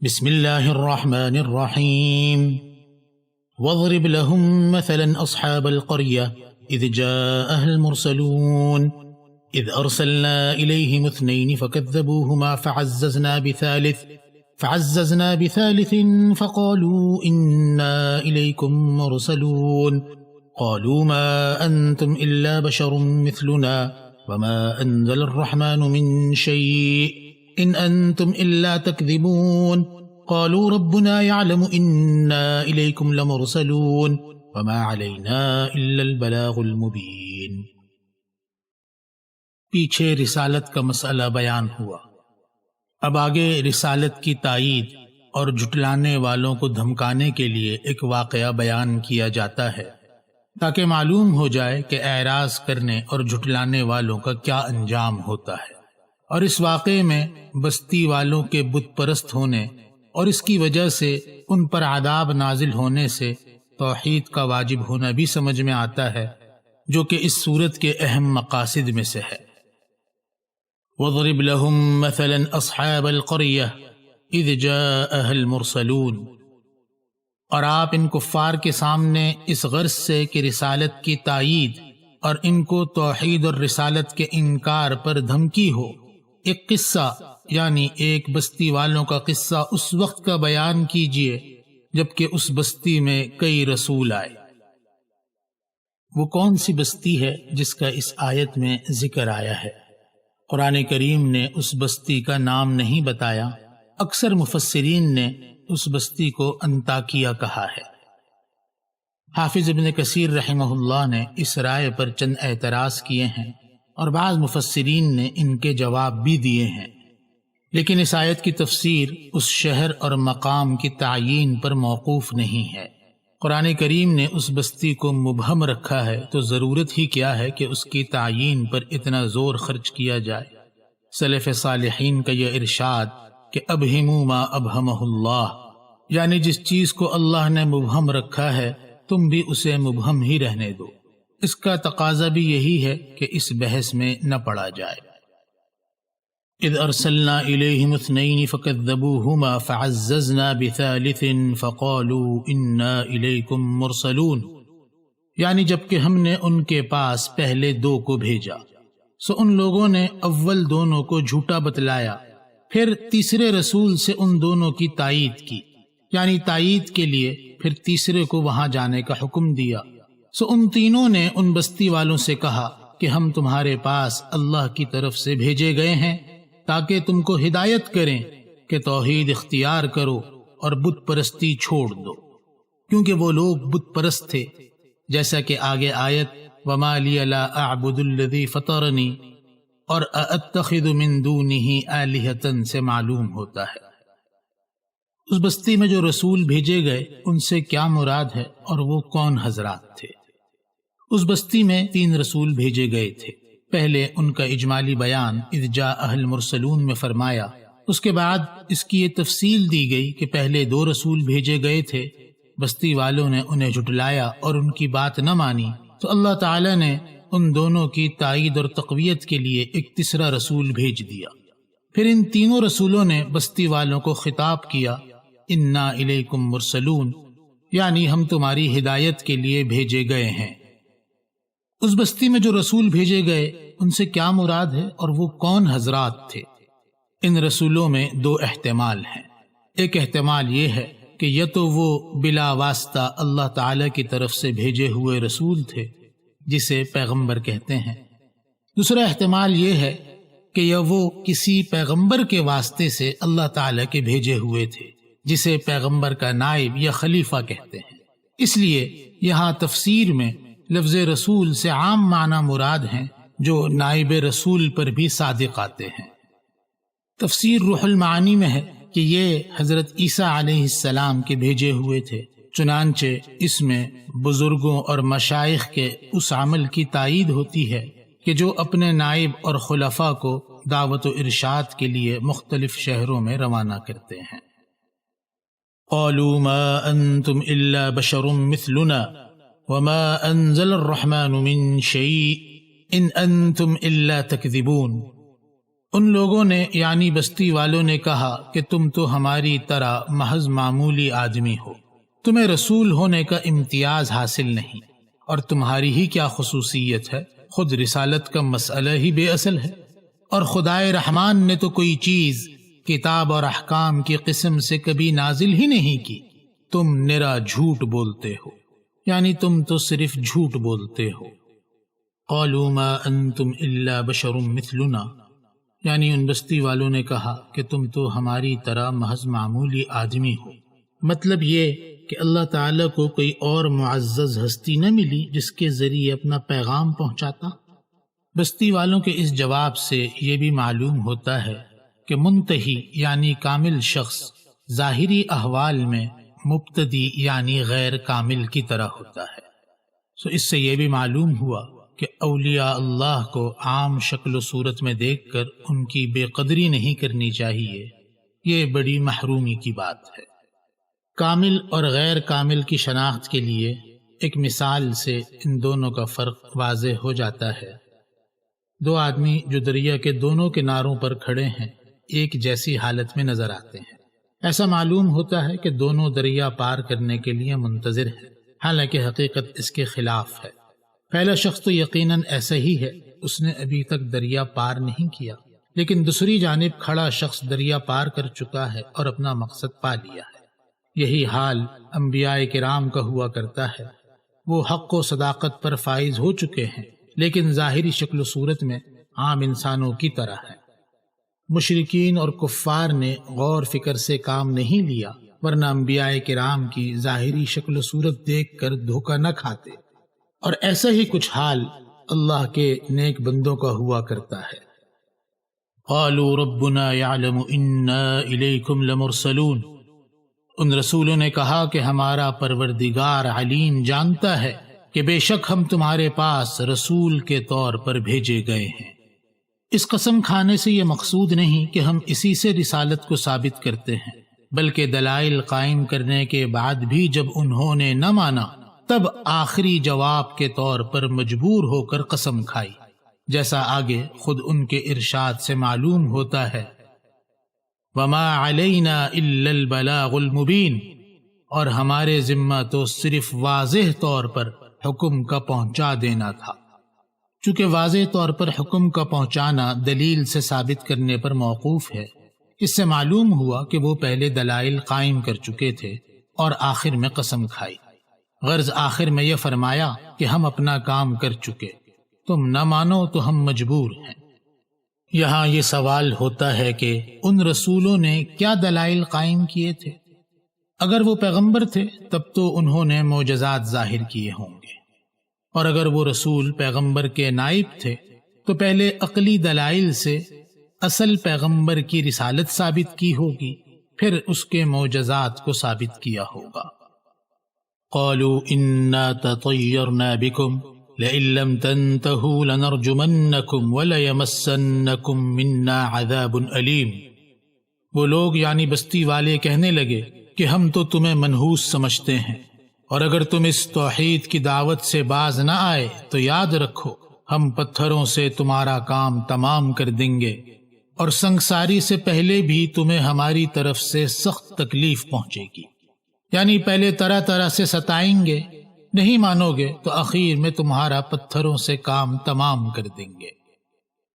بسم الله الرحمن الرحيم واضرب لهم مثلا أصحاب القرية إذ جاءها المرسلون إذ أرسلنا إليهم اثنين فكذبوهما فعززنا بثالث فقالوا إنا إليكم مرسلون قالوا ما أنتم إلا بشر مثلنا وما أنزل الرحمن من شيء إن أنتم إلا تكذبون قالوا ربنا يعلم إنا إليكم لمرسلون وما علينا إلا البلاغ المبين۔ پیچھے رسالت کا مسئلہ بیان ہوا، اب آگے رسالت کی تائید اور جھٹلانے والوں کو دھمکانے کے لیے ایک واقعہ بیان کیا جاتا ہے تاکہ معلوم ہو جائے کہ اعراض کرنے اور جھٹلانے والوں کا کیا انجام ہوتا ہے، اور اس واقعے میں بستی والوں کے بت پرست ہونے اور اس کی وجہ سے ان پر عذاب نازل ہونے سے توحید کا واجب ہونا بھی سمجھ میں آتا ہے، جو کہ اس صورت کے اہم مقاصد میں سے ہے۔ وَاضْرِبْ لَهُمْ مَثَلًا أَصْحَابَ الْقَرْيَةِ إِذْ جَاءَهَا الْمُرْسَلُونَ، اور آپ ان کفار کے سامنے اس غرض سے کہ رسالت کی تائید اور ان کو توحید اور رسالت کے انکار پر دھمکی ہو، ایک قصہ یعنی ایک بستی والوں کا قصہ اس وقت کا بیان کیجئے جبکہ اس بستی میں کئی رسول آئے۔ وہ کون سی بستی ہے جس کا اس آیت میں ذکر آیا ہے؟ قرآن کریم نے اس بستی کا نام نہیں بتایا، اکثر مفسرین نے اس بستی کو انطاکیہ کہا ہے۔ حافظ ابن کثیر رحمہ اللہ نے اس رائے پر چند اعتراض کیے ہیں اور بعض مفسرین نے ان کے جواب بھی دیے ہیں، لیکن اس آیت کی تفسیر اس شہر اور مقام کی تعیین پر موقوف نہیں ہے۔ قرآن کریم نے اس بستی کو مبہم رکھا ہے تو ضرورت ہی کیا ہے کہ اس کی تعیین پر اتنا زور خرچ کیا جائے۔ سلف صالحین کا یہ ارشاد کہ ابہموا ما ابہمہ اللہ، یعنی جس چیز کو اللہ نے مبہم رکھا ہے تم بھی اسے مبہم ہی رہنے دو، اس کا تقاضا بھی یہی ہے کہ اس بحث میں نہ پڑا جائے۔ اذ ارسلنا الیہم اثنین فکذبوہما فعززنا بثالث فقالوا انا الیکم مرسلون، یعنی جبکہ ہم نے ان کے پاس پہلے دو کو بھیجا سو ان لوگوں نے اول دونوں کو جھوٹا بتلایا، پھر تیسرے رسول سے ان دونوں کی تائید کی، یعنی تائید کے لیے پھر تیسرے کو وہاں جانے کا حکم دیا۔ سو ان تینوں نے ان بستی والوں سے کہا کہ ہم تمہارے پاس اللہ کی طرف سے بھیجے گئے ہیں تاکہ تم کو ہدایت کریں کہ توحید اختیار کرو اور بت پرستی چھوڑ دو، کیونکہ وہ لوگ بت پرست تھے، جیسا کہ آگے آیت وَمَا لِيَ لَا أَعْبُدُ الَّذِي فَطَرَنِي اور أَأَتَّخِذُ مِن دُونِهِ آلِهَةً سے معلوم ہوتا ہے۔ اس بستی میں جو رسول بھیجے گئے ان سے کیا مراد ہے اور وہ کون حضرات تھے؟ اس بستی میں 3 رسول بھیجے گئے تھے۔ پہلے ان کا اجمالی بیان اذ جاءها المرسلون میں فرمایا، اس کے بعد اس کی یہ تفصیل دی گئی کہ پہلے 2 رسول بھیجے گئے تھے، بستی والوں نے انہیں جھٹلایا اور ان کی بات نہ مانی تو اللہ تعالی نے ان دونوں کی تائید اور تقویت کے لیے ایک تیسرا رسول بھیج دیا۔ پھر ان تینوں رسولوں نے بستی والوں کو خطاب کیا، انا الیکم مرسلون، یعنی ہم تمہاری ہدایت کے لیے بھیجے گئے ہیں۔ اس بستی میں جو رسول بھیجے گئے ان سے کیا مراد ہے اور وہ کون حضرات تھے؟ ان رسولوں میں 2 احتمال ہیں۔ ایک احتمال یہ ہے کہ یا تو وہ بلا واسطہ اللہ تعالی کی طرف سے بھیجے ہوئے رسول تھے جسے پیغمبر کہتے ہیں، دوسرا احتمال یہ ہے کہ یا وہ کسی پیغمبر کے واسطے سے اللہ تعالی کے بھیجے ہوئے تھے جسے پیغمبر کا نائب یا خلیفہ کہتے ہیں۔ اس لیے یہاں تفسیر میں لفظ رسول سے عام معنی مراد ہیں جو نائب رسول پر بھی صادق آتے ہیں۔ تفسیر روح المعانی میں ہے کہ یہ حضرت عیسیٰ علیہ السلام کے بھیجے ہوئے تھے، چنانچہ اس میں بزرگوں اور مشائخ کے اس عمل کی تائید ہوتی ہے کہ جو اپنے نائب اور خلفاء کو دعوت و ارشاد کے لیے مختلف شہروں میں روانہ کرتے ہیں۔ قالوا ما انتم الا بشر مثلنا وما انزل الرحمن من شيء ان انتم الا تكذبون، ان لوگوں نے یعنی بستی والوں نے کہا کہ تم تو ہماری طرح محض معمولی آدمی ہو، تمہیں رسول ہونے کا امتیاز حاصل نہیں، اور تمہاری ہی کیا خصوصیت ہے؟ خود رسالت کا مسئلہ ہی بے اصل ہے، اور خدائے رحمان نے تو کوئی چیز کتاب اور احکام کی قسم سے کبھی نازل ہی نہیں کی، تم نرا جھوٹ بولتے ہو، یعنی تم تو صرف جھوٹ بولتے ہو۔ قالوا ما انتم الا بشر مثلنا، یعنی ان بستی والوں نے کہا کہ تم تو ہماری طرح محض معمولی آدمی ہو۔ مطلب یہ کہ اللہ تعالیٰ کو کوئی اور معزز ہستی نہ ملی جس کے ذریعے اپنا پیغام پہنچاتا۔ بستی والوں کے اس جواب سے یہ بھی معلوم ہوتا ہے کہ منتہی یعنی کامل شخص ظاہری احوال میں مبتدی یعنی غیر کامل کی طرح ہوتا ہے۔ سو اس سے یہ بھی معلوم ہوا کہ اولیاء اللہ کو عام شکل و صورت میں دیکھ کر ان کی بے قدری نہیں کرنی چاہیے، یہ بڑی محرومی کی بات ہے۔ کامل اور غیر کامل کی شناخت کے لیے ایک مثال سے ان دونوں کا فرق واضح ہو جاتا ہے۔ دو آدمی جو دریا کے دونوں کناروں پر کھڑے ہیں ایک جیسی حالت میں نظر آتے ہیں، ایسا معلوم ہوتا ہے کہ دونوں دریا پار کرنے کے لیے منتظر ہیں، حالانکہ حقیقت اس کے خلاف ہے۔ پہلا شخص تو یقیناً ایسا ہی ہے، اس نے ابھی تک دریا پار نہیں کیا، لیکن دوسری جانب کھڑا شخص دریا پار کر چکا ہے اور اپنا مقصد پا لیا ہے۔ یہی حال انبیاء کرام کا ہوا کرتا ہے، وہ حق و صداقت پر فائز ہو چکے ہیں لیکن ظاہری شکل و صورت میں عام انسانوں کی طرح ہیں۔ مشرکین اور کفار نے غور فکر سے کام نہیں لیا، ورنہ انبیاء کرام کی ظاہری شکل و صورت دیکھ کر دھوکہ نہ کھاتے، اور ایسا ہی کچھ حال اللہ کے نیک بندوں کا ہوا کرتا ہے۔ قالوا ربنا يعلم انا الیکم لمرسلون، ان رسولوں نے کہا کہ ہمارا پروردگار علیم جانتا ہے کہ بے شک ہم تمہارے پاس رسول کے طور پر بھیجے گئے ہیں۔ اس قسم کھانے سے یہ مقصود نہیں کہ ہم اسی سے رسالت کو ثابت کرتے ہیں، بلکہ دلائل قائم کرنے کے بعد بھی جب انہوں نے نہ مانا تب آخری جواب کے طور پر مجبور ہو کر قسم کھائی، جیسا آگے خود ان کے ارشاد سے معلوم ہوتا ہے۔ وما علینا الا البلاغ المبین، اور ہمارے ذمہ تو صرف واضح طور پر حکم کا پہنچا دینا تھا۔ چونکہ واضح طور پر حکم کا پہنچانا دلیل سے ثابت کرنے پر موقوف ہے، اس سے معلوم ہوا کہ وہ پہلے دلائل قائم کر چکے تھے اور آخر میں قسم کھائی۔ غرض آخر میں یہ فرمایا کہ ہم اپنا کام کر چکے، تم نہ مانو تو ہم مجبور ہیں۔ یہاں یہ سوال ہوتا ہے کہ ان رسولوں نے کیا دلائل قائم کیے تھے؟ اگر وہ پیغمبر تھے تب تو انہوں نے معجزات ظاہر کیے ہوں گے، اور اگر وہ رسول پیغمبر کے نائب تھے تو پہلے عقلی دلائل سے اصل پیغمبر کی رسالت ثابت کی ہوگی، پھر اس کے معجزات کو ثابت کیا ہوگا۔ قالوا انا تطیرنا بکم لئن لم تنتهوا لنرجمنکم وليمسنکم منا عذاب علیم، وہ لوگ یعنی بستی والے کہنے لگے کہ ہم تو تمہیں منحوس سمجھتے ہیں، اور اگر تم اس توحید کی دعوت سے باز نہ آئے تو یاد رکھو ہم پتھروں سے تمہارا کام تمام کر دیں گے، اور سنگساری سے پہلے بھی تمہیں ہماری طرف سے سخت تکلیف پہنچے گی، یعنی پہلے طرح طرح سے ستائیں گے، نہیں مانو گے تو آخر میں تمہارا پتھروں سے کام تمام کر دیں گے۔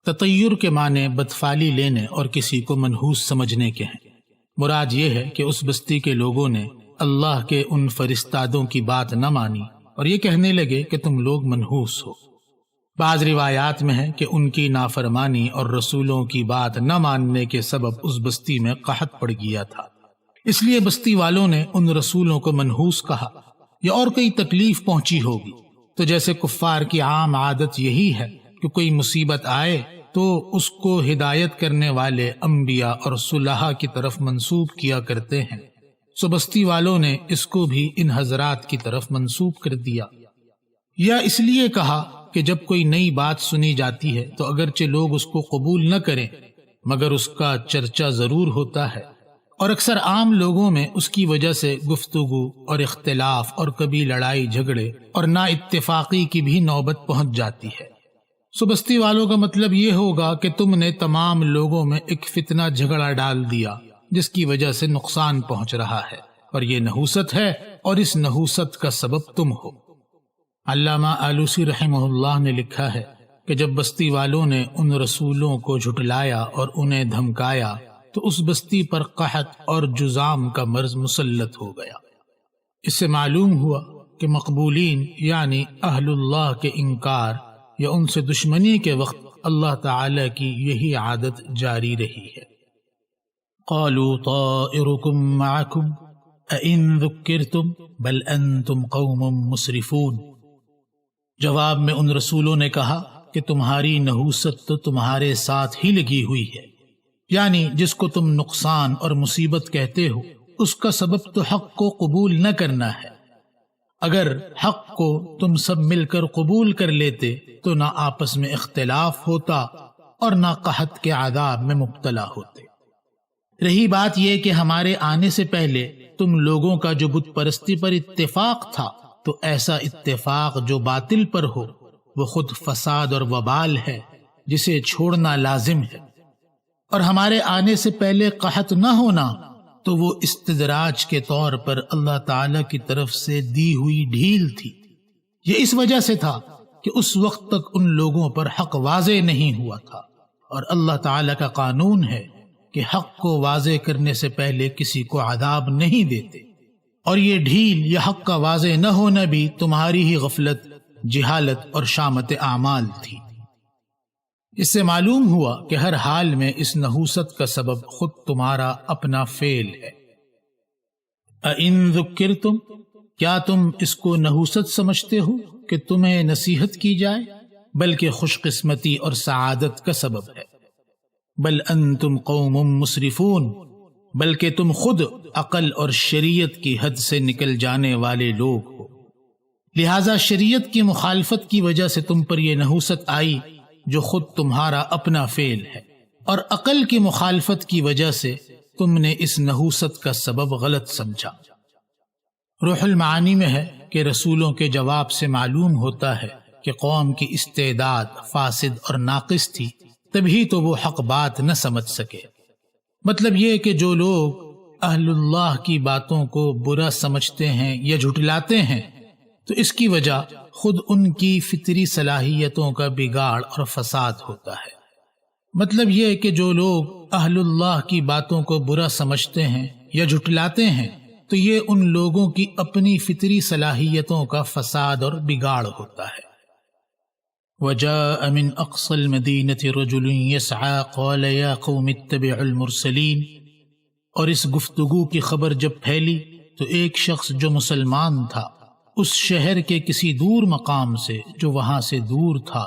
تطیر کے معنی بدفعلی لینے اور کسی کو منحوس سمجھنے کے ہیں۔ مراد یہ ہے کہ اس بستی کے لوگوں نے اللہ کے ان فرستادوں کی بات نہ مانی اور یہ کہنے لگے کہ تم لوگ منحوس ہو۔ بعض روایات میں ہے کہ ان کی نافرمانی اور رسولوں کی بات نہ ماننے کے سبب اس بستی میں قحط پڑ گیا تھا، اس لیے بستی والوں نے ان رسولوں کو منحوس کہا، یا اور کوئی تکلیف پہنچی ہوگی۔ تو جیسے کفار کی عام عادت یہی ہے کہ کوئی مصیبت آئے تو اس کو ہدایت کرنے والے انبیاء اور صلحاء کی طرف منسوب کیا کرتے ہیں، سو بستی والوں نے اس کو بھی ان حضرات کی طرف منسوب کر دیا، یا اس لیے کہا کہ جب کوئی نئی بات سنی جاتی ہے تو اگرچہ لوگ اس کو قبول نہ کریں مگر اس کا چرچا ضرور ہوتا ہے، اور اکثر عام لوگوں میں اس کی وجہ سے گفتگو اور اختلاف اور کبھی لڑائی جھگڑے اور نا اتفاقی کی بھی نوبت پہنچ جاتی ہے۔ سو بستی والوں کا مطلب یہ ہوگا کہ تم نے تمام لوگوں میں ایک فتنہ جھگڑا ڈال دیا جس کی وجہ سے نقصان پہنچ رہا ہے، اور یہ نحوست ہے اور اس نحوست کا سبب تم ہو۔ علامہ آلوسی رحمہ اللہ نے لکھا ہے کہ جب بستی والوں نے ان رسولوں کو جھٹلایا اور انہیں دھمکایا تو اس بستی پر قحط اور جذام کا مرض مسلط ہو گیا۔ اس سے معلوم ہوا کہ مقبولین یعنی اہل اللہ کے انکار یا ان سے دشمنی کے وقت اللہ تعالی کی یہی عادت جاری رہی ہے۔ قالوا طائركم معكم أئن ذكرتم بل أنتم قوم مسرفون۔ جواب میں ان رسولوں نے کہا کہ تمہاری نحوست تو تمہارے ساتھ ہی لگی ہوئی ہے، یعنی جس کو تم نقصان اور مصیبت کہتے ہو اس کا سبب تو حق کو قبول نہ کرنا ہے۔ اگر حق کو تم سب مل کر قبول کر لیتے تو نہ آپس میں اختلاف ہوتا اور نہ قحط کے عذاب میں مبتلا ہوتے۔ رہی بات یہ کہ ہمارے آنے سے پہلے تم لوگوں کا جو بت پرستی پر اتفاق تھا، تو ایسا اتفاق جو باطل پر ہو وہ خود فساد اور وبال ہے جسے چھوڑنا لازم ہے، اور ہمارے آنے سے پہلے قحط نہ ہونا تو وہ استدراج کے طور پر اللہ تعالی کی طرف سے دی ہوئی ڈھیل تھی۔ یہ اس وجہ سے تھا کہ اس وقت تک ان لوگوں پر حق واضح نہیں ہوا تھا، اور اللہ تعالی کا قانون ہے کہ حق کو واضح کرنے سے پہلے کسی کو عذاب نہیں دیتے، اور یہ ڈھیل یا حق کا واضح نہ ہونا بھی تمہاری ہی غفلت، جہالت اور شامت اعمال تھی۔ اس سے معلوم ہوا کہ ہر حال میں اس نحوست کا سبب خود تمہارا اپنا فعل ہے۔ اَإِن ذُكِّرْتُمْ، کیا تم اس کو نحوست سمجھتے ہو کہ تمہیں نصیحت کی جائے، بلکہ خوش قسمتی اور سعادت کا سبب ہے۔ بل انتم قوم مسرفون، بلکہ تم خود عقل اور شریعت کی حد سے نکل جانے والے لوگ ہو، لہذا شریعت کی مخالفت کی وجہ سے تم پر یہ نحوست آئی جو خود تمہارا اپنا فعل ہے، اور عقل کی مخالفت کی وجہ سے تم نے اس نحوست کا سبب غلط سمجھا۔ روح المعانی میں ہے کہ رسولوں کے جواب سے معلوم ہوتا ہے کہ قوم کی استعداد فاسد اور ناقص تھی، تبھی تو وہ حق بات نہ سمجھ سکے۔ مطلب یہ کہ جو لوگ اہل اللہ کی باتوں کو برا سمجھتے ہیں یا جھٹلاتے ہیں تو اس کی وجہ خود ان کی فطری صلاحیتوں کا بگاڑ اور فساد ہوتا ہے۔ مطلب یہ کہ جو لوگ اہل اللہ کی باتوں کو برا سمجھتے ہیں یا جھٹلاتے ہیں تو یہ ان لوگوں کی اپنی فطری صلاحیتوں کا فساد اور بگاڑ ہوتا ہے۔ وَجَاءَ مِنْ أَقْصَى الْمَدِينَةِ رَجُلٌ يَسْعَى قَالَ يَا قَوْمِ اتَّبِعُوا الْمُرْسَلِينَ۔ اور اس گفتگو کی خبر جب پھیلی تو ایک شخص جو مسلمان تھا اس شہر کے کسی دور مقام سے جو وہاں سے دور تھا،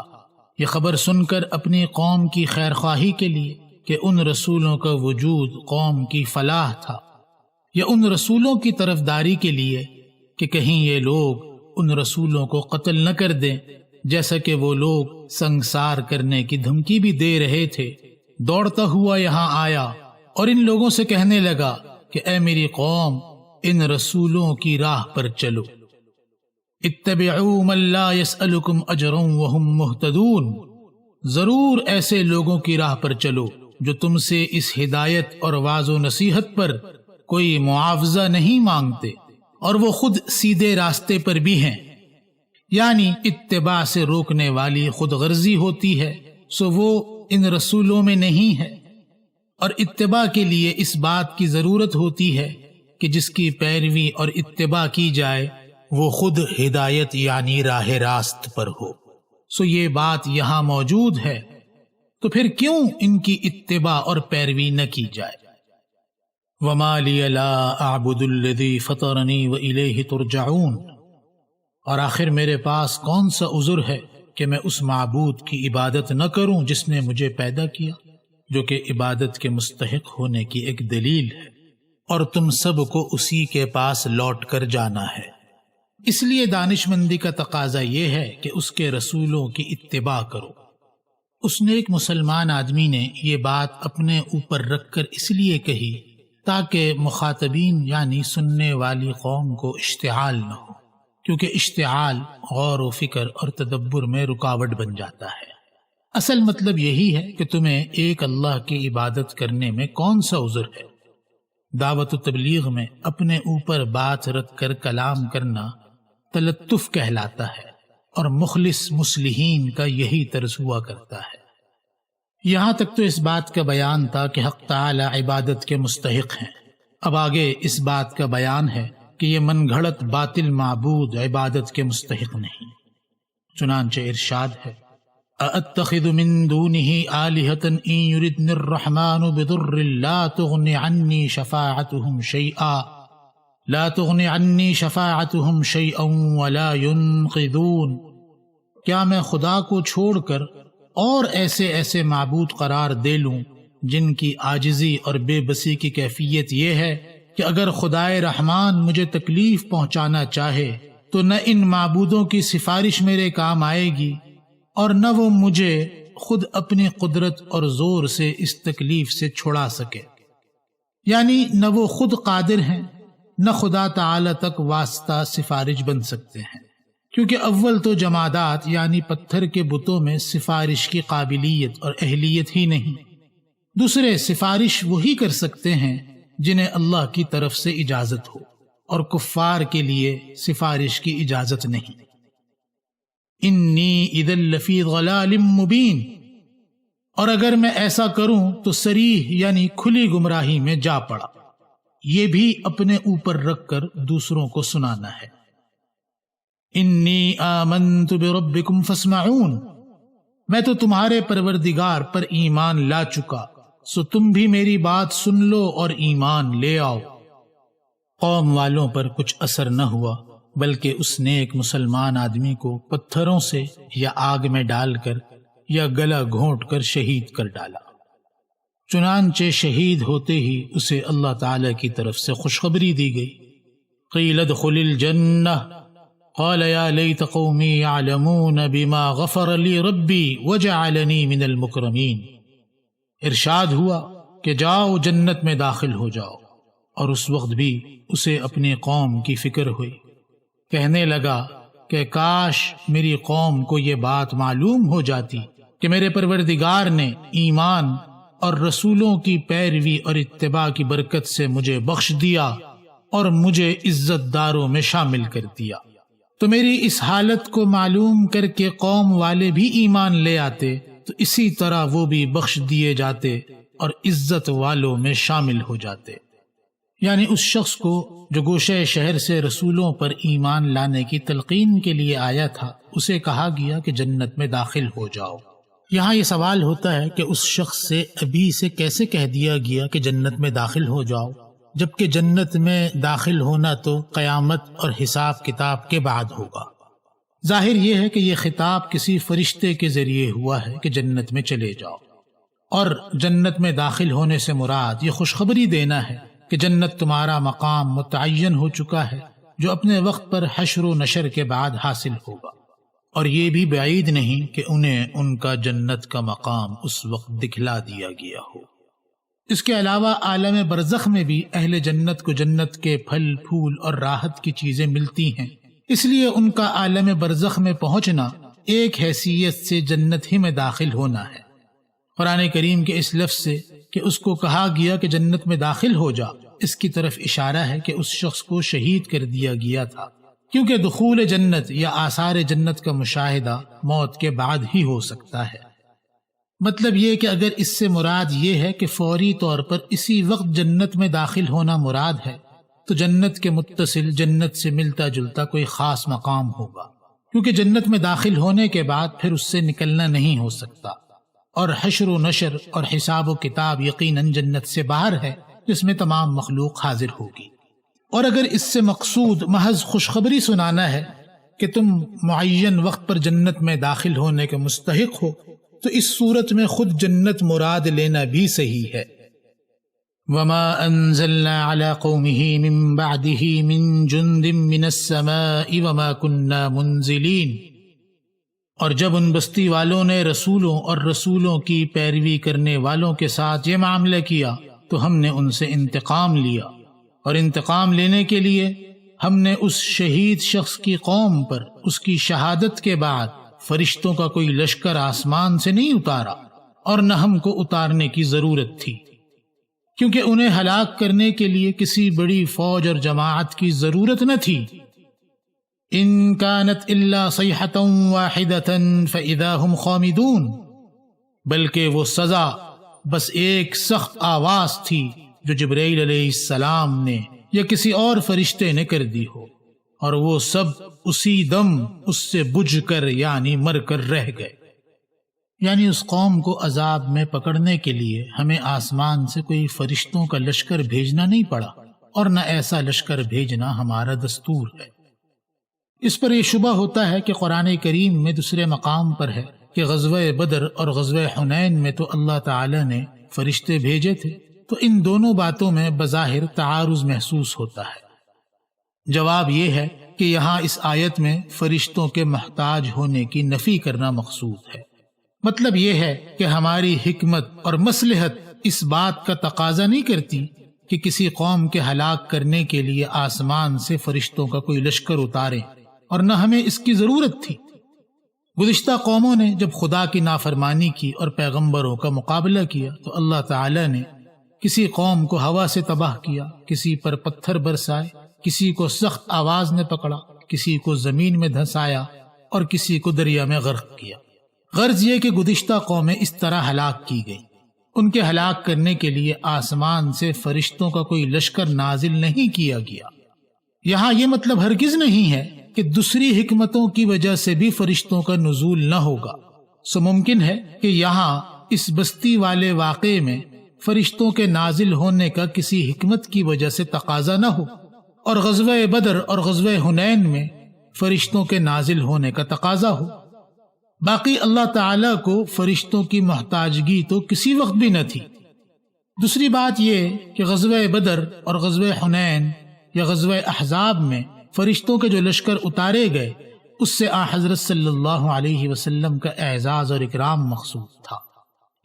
یہ خبر سن کر اپنی قوم کی خیرخواہی کے لیے کہ ان رسولوں کا وجود قوم کی فلاح تھا، یا ان رسولوں کی طرفداری کے لیے کہ کہیں یہ لوگ ان رسولوں کو قتل نہ کر دیں، جیسا کہ وہ لوگ سنگسار کرنے کی دھمکی بھی دے رہے تھے، دوڑتا ہوا یہاں آیا اور ان لوگوں سے کہنے لگا کہ اے میری قوم، ان رسولوں کی راہ پر چلو، اتبعوا من لا يسألكم اجرا وهم مهتدون، ضرور ایسے لوگوں کی راہ پر چلو جو تم سے اس ہدایت اور واعظ و نصیحت پر کوئی معاوضہ نہیں مانگتے اور وہ خود سیدھے راستے پر بھی ہیں۔ یعنی اتباع سے روکنے والی خود غرضی ہوتی ہے، سو وہ ان رسولوں میں نہیں ہے، اور اتباع کے لیے اس بات کی ضرورت ہوتی ہے کہ جس کی پیروی اور اتباع کی جائے وہ خود ہدایت یعنی راہ راست پر ہو۔ سو یہ بات یہاں موجود ہے، تو پھر کیوں ان کی اتباع اور پیروی نہ کی جائے؟ وَمَا لِيَ لَا أَعْبُدُ الَّذِي فَطَرَنِي وَإِلَيْهِ تُرْجَعُونَ، اور آخر میرے پاس کون سا عذر ہے کہ میں اس معبود کی عبادت نہ کروں جس نے مجھے پیدا کیا، جو کہ عبادت کے مستحق ہونے کی ایک دلیل ہے، اور تم سب کو اسی کے پاس لوٹ کر جانا ہے۔ اس لیے دانش مندی کا تقاضا یہ ہے کہ اس کے رسولوں کی اتباع کرو۔ اس نے ایک مسلمان آدمی نے یہ بات اپنے اوپر رکھ کر اس لیے کہی تاکہ مخاطبین یعنی سننے والی قوم کو اشتعال نہ ہو، کیونکہ اشتعال غور و فکر اور تدبر میں رکاوٹ بن جاتا ہے۔ اصل مطلب یہی ہے کہ تمہیں ایک اللہ کی عبادت کرنے میں کون سا عذر ہے۔ دعوت و تبلیغ میں اپنے اوپر بات رکھ کر کلام کرنا تلطف کہلاتا ہے، اور مخلص مصلحین کا یہی طرز ہوا کرتا ہے۔ یہاں تک تو اس بات کا بیان تھا کہ حق تعالی عبادت کے مستحق ہیں، اب آگے اس بات کا بیان ہے کہ یہ من گھڑت باطل معبود عبادت کے مستحق نہیں۔ چنانچہ ارشاد ہے أَأَتَّخِذُ مِن دُونِهِ آلِهَةً إِن يُرِدْنِ الرَّحْمَنُ بِضُرٍّ لَا تُغْنِ عَنِّي شَفَاعَتُهُمْ شَيْئًا وَلَا يُنْقِذُونَ۔ کیا میں خدا کو چھوڑ کر اور ایسے معبود قرار دے لوں جن کی عاجزی اور بے بسی کی کیفیت یہ ہے کہ اگر خدائے رحمان مجھے تکلیف پہنچانا چاہے تو نہ ان معبودوں کی سفارش میرے کام آئے گی، اور نہ وہ مجھے خود اپنی قدرت اور زور سے اس تکلیف سے چھڑا سکے۔ یعنی نہ وہ خود قادر ہیں، نہ خدا تعالی تک واسطہ سفارش بن سکتے ہیں، کیونکہ اول تو جمادات یعنی پتھر کے بتوں میں سفارش کی قابلیت اور اہلیت ہی نہیں، دوسرے سفارش وہی کر سکتے ہیں جنہیں اللہ کی طرف سے اجازت ہو، اور کفار کے لیے سفارش کی اجازت نہیں۔ انی اذا لفی ضلال مبین، اور اگر میں ایسا کروں تو صریح یعنی کھلی گمراہی میں جا پڑا۔ یہ بھی اپنے اوپر رکھ کر دوسروں کو سنانا ہے۔ انی آمنت بربکم فاسمعون، میں تو تمہارے پروردگار پر ایمان لا چکا، سو تم بھی میری بات سن لو اور ایمان لے آؤ۔ قوم والوں پر کچھ اثر نہ ہوا، بلکہ اس نے ایک مسلمان آدمی کو پتھروں سے یا آگ میں ڈال کر یا گلا گھونٹ کر شہید کر ڈالا۔ چنانچہ شہید ہوتے ہی اسے اللہ تعالی کی طرف سے خوشخبری دی گئی، قیل ادخل الجنہ قال یا لیت قومی یعلمون بما غفر لی ربی وجعلنی من المکرمین۔ ارشاد ہوا کہ جاؤ جنت میں داخل ہو جاؤ، اور اس وقت بھی اسے اپنی قوم کی فکر ہوئی، کہنے لگا کہ کاش میری قوم کو یہ بات معلوم ہو جاتی کہ میرے پروردگار نے ایمان اور رسولوں کی پیروی اور اتباع کی برکت سے مجھے بخش دیا اور مجھے عزت داروں میں شامل کر دیا، تو میری اس حالت کو معلوم کر کے قوم والے بھی ایمان لے آتے تو اسی طرح وہ بھی بخش دیے جاتے اور عزت والوں میں شامل ہو جاتے۔ یعنی اس شخص کو جو گوشے شہر سے رسولوں پر ایمان لانے کی تلقین کے لیے آیا تھا، اسے کہا گیا کہ جنت میں داخل ہو جاؤ۔ یہاں یہ سوال ہوتا ہے کہ اس شخص سے ابھی سے کیسے کہہ دیا گیا کہ جنت میں داخل ہو جاؤ، جبکہ جنت میں داخل ہونا تو قیامت اور حساب کتاب کے بعد ہوگا۔ ظاہر یہ ہے کہ یہ خطاب کسی فرشتے کے ذریعے ہوا ہے کہ جنت میں چلے جاؤ، اور جنت میں داخل ہونے سے مراد یہ خوشخبری دینا ہے کہ جنت تمہارا مقام متعین ہو چکا ہے، جو اپنے وقت پر حشر و نشر کے بعد حاصل ہوگا، اور یہ بھی بعید نہیں کہ انہیں ان کا جنت کا مقام اس وقت دکھلا دیا گیا ہو۔ اس کے علاوہ عالم برزخ میں بھی اہل جنت کو جنت کے پھل پھول اور راحت کی چیزیں ملتی ہیں، اس لیے ان کا عالم برزخ میں پہنچنا ایک حیثیت سے جنت ہی میں داخل ہونا ہے۔ قرآن کریم کے اس لفظ سے کہ اس کو کہا گیا کہ جنت میں داخل ہو جا، اس کی طرف اشارہ ہے کہ اس شخص کو شہید کر دیا گیا تھا، کیونکہ دخول جنت یا آثار جنت کا مشاہدہ موت کے بعد ہی ہو سکتا ہے۔ مطلب یہ کہ اگر اس سے مراد یہ ہے کہ فوری طور پر اسی وقت جنت میں داخل ہونا مراد ہے، تو جنت کے متصل جنت سے ملتا جلتا کوئی خاص مقام ہوگا، کیونکہ جنت میں داخل ہونے کے بعد پھر اس سے نکلنا نہیں ہو سکتا، اور حشر و نشر اور حساب و کتاب یقیناً جنت سے باہر ہے جس میں تمام مخلوق حاضر ہوگی۔ اور اگر اس سے مقصود محض خوشخبری سنانا ہے کہ تم معین وقت پر جنت میں داخل ہونے کے مستحق ہو، تو اس صورت میں خود جنت مراد لینا بھی صحیح ہے۔ وما انزلنا على قومه من بعده من جند من السماء وما كنا منزلين، اور جب ان بستی والوں نے رسولوں اور رسولوں کی پیروی کرنے والوں کے ساتھ یہ معاملہ کیا تو ہم نے ان سے انتقام لیا، اور انتقام لینے کے لیے ہم نے اس شہید شخص کی قوم پر اس کی شہادت کے بعد فرشتوں کا کوئی لشکر آسمان سے نہیں اتارا اور نہ ہم کو اتارنے کی ضرورت تھی، کیونکہ انہیں ہلاک کرنے کے لیے کسی بڑی فوج اور جماعت کی ضرورت نہ تھی۔ ان كانت الا صيحة واحدة فاذا هم خامدون، بلکہ وہ سزا بس ایک سخت آواز تھی جو جبرائیل علیہ السلام نے یا کسی اور فرشتے نے کر دی ہو، اور وہ سب اسی دم اس سے بجھ کر یعنی مر کر رہ گئے۔ یعنی اس قوم کو عذاب میں پکڑنے کے لیے ہمیں آسمان سے کوئی فرشتوں کا لشکر بھیجنا نہیں پڑا، اور نہ ایسا لشکر بھیجنا ہمارا دستور ہے۔ اس پر یہ شبہ ہوتا ہے کہ قرآن کریم میں دوسرے مقام پر ہے کہ غزوہ بدر اور غزوہ حنین میں تو اللہ تعالی نے فرشتے بھیجے تھے، تو ان دونوں باتوں میں بظاہر تعارض محسوس ہوتا ہے۔ جواب یہ ہے کہ یہاں اس آیت میں فرشتوں کے محتاج ہونے کی نفی کرنا مقصود ہے۔ مطلب یہ ہے کہ ہماری حکمت اور مصلحت اس بات کا تقاضا نہیں کرتی کہ کسی قوم کے ہلاک کرنے کے لیے آسمان سے فرشتوں کا کوئی لشکر اتارے، اور نہ ہمیں اس کی ضرورت تھی۔ گزشتہ قوموں نے جب خدا کی نافرمانی کی اور پیغمبروں کا مقابلہ کیا تو اللہ تعالی نے کسی قوم کو ہوا سے تباہ کیا، کسی پر پتھر برسائے، کسی کو سخت آواز نے پکڑا، کسی کو زمین میں دھنسایا اور کسی کو دریا میں غرق کیا۔ غرض یہ کہ گزشتہ قومیں اس طرح ہلاک کی گئیں۔ ان کے ہلاک کرنے کے لیے آسمان سے فرشتوں کا کوئی لشکر نازل نہیں کیا گیا۔ یہاں یہ مطلب ہرگز نہیں ہے کہ دوسری حکمتوں کی وجہ سے بھی فرشتوں کا نزول نہ ہوگا۔ سو ممکن ہے کہ یہاں اس بستی والے واقعے میں فرشتوں کے نازل ہونے کا کسی حکمت کی وجہ سے تقاضا نہ ہو، اور غزوہ بدر اور غزوہ حنین میں فرشتوں کے نازل ہونے کا تقاضا ہو۔ باقی اللہ تعالی کو فرشتوں کی محتاجگی تو کسی وقت بھی نہ تھی۔ دوسری بات یہ کہ غزوہ بدر اور غزوہ حنین یا غزوہ احزاب میں فرشتوں کے جو لشکر اتارے گئے، اس سے حضرت صلی اللہ علیہ وسلم کا اعزاز اور اکرام مقصود تھا،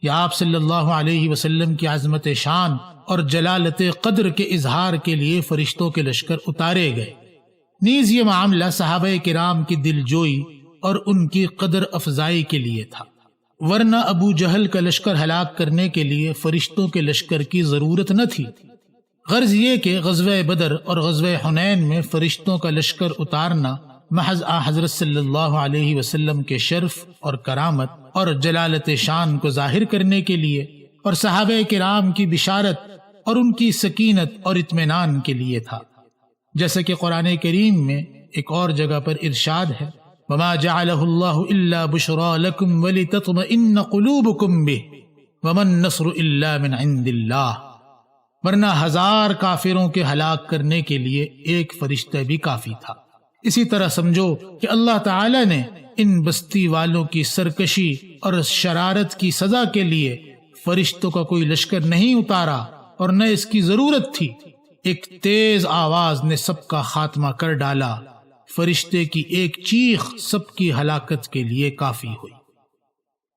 یا آپ صلی اللہ علیہ وسلم کی عظمت شان اور جلالت قدر کے اظہار کے لیے فرشتوں کے لشکر اتارے گئے۔ نیز یہ معاملہ صحابہ کرام کی دل جوئی اور ان کی قدر افزائی کے لیے تھا، ورنہ ابو جہل کا لشکر ہلاک کرنے کے لیے فرشتوں کے لشکر کی ضرورت نہ تھی۔ غرض یہ کہ غزوہ بدر اور غزوہ حنین میں فرشتوں کا لشکر اتارنا محض حضرت صلی اللہ علیہ وسلم کے شرف اور کرامت اور جلالت شان کو ظاہر کرنے کے لیے، اور صحابہ کرام کی بشارت اور ان کی سکینت اور اطمینان کے لیے تھا، جیسا کہ قرآن کریم میں ایک اور جگہ پر ارشاد ہے، وَمَا جَعَلَهُ اللَّهُ إِلَّا بُشْرَى لَكُمْ وَلِتَطْمَئِنَّ قُلُوبُكُمْ بِهِ وَمَا النَّصْرُ إِلَّا مِنْ عِنْدِ اللَّهِ۔ ورنہ ہزار کافروں کے ہلاک کرنے کے لیے ایک فرشتہ بھی کافی تھا۔ اسی طرح سمجھو کہ اللہ تعالی نے ان بستی والوں کی سرکشی اور شرارت کی سزا کے لیے فرشتوں کا کوئی لشکر نہیں اتارا، اور نہ اس کی ضرورت تھی۔ ایک تیز آواز نے سب کا خاتمہ کر ڈالا، فرشتے کی ایک چیخ سب کی ہلاکت کے لیے کافی ہوئی۔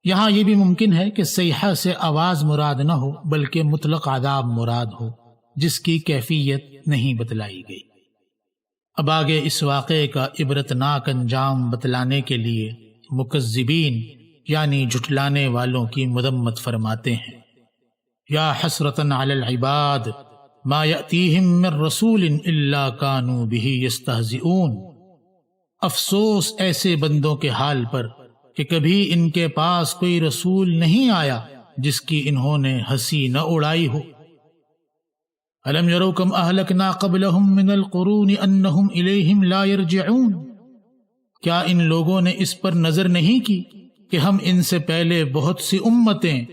یہاں یہ بھی ممکن ہے کہ صیحہ سے آواز مراد نہ ہو بلکہ مطلق عذاب مراد ہو، جس کی کیفیت نہیں بتلائی گئی۔ اب آگے اس واقعے کا عبرتناک انجام بتلانے کے لیے مکذبین یعنی جھٹلانے والوں کی مذمت فرماتے ہیں۔ یا حسرتاً علی العباد ما یأتیہم من رسول الا کانوا بہ یستہزئون۔ افسوس ایسے بندوں کے حال پر کہ کبھی ان کے پاس کوئی رسول نہیں آیا جس کی انہوں نے ہنسی نہ اڑائی ہو۔ الم یروا کم اہلکنا قبلہم من القرون انہم الیہم لا یرجعون۔ کیا ان لوگوں نے اس پر نظر نہیں کی کہ ہم ان سے پہلے بہت سی امتیں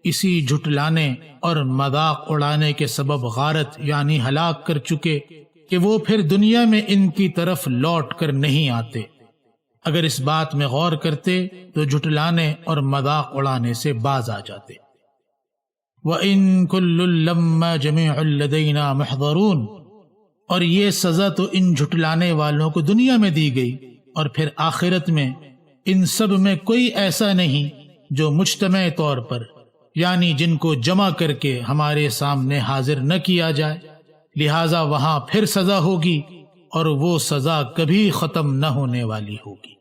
اسی جھٹلانے اور مذاق اڑانے کے سبب غارت یعنی ہلاک کر چکے کہ وہ پھر دنیا میں ان کی طرف لوٹ کر نہیں آتے۔ اگر اس بات میں غور کرتے تو جھٹلانے اور مذاق اڑانے سے باز آ جاتے۔ وَإِن كُلٌّ لَمَّا جَمِيعٌ لَدَيْنَا مُحْضَرُونَ، اور یہ سزا تو ان جھٹلانے والوں کو دنیا میں دی گئی، اور پھر آخرت میں ان سب میں کوئی ایسا نہیں جو مجتمع طور پر یعنی جن کو جمع کر کے ہمارے سامنے حاضر نہ کیا جائے، لہٰذا وہاں پھر سزا ہوگی، اور وہ سزا کبھی ختم نہ ہونے والی ہوگی۔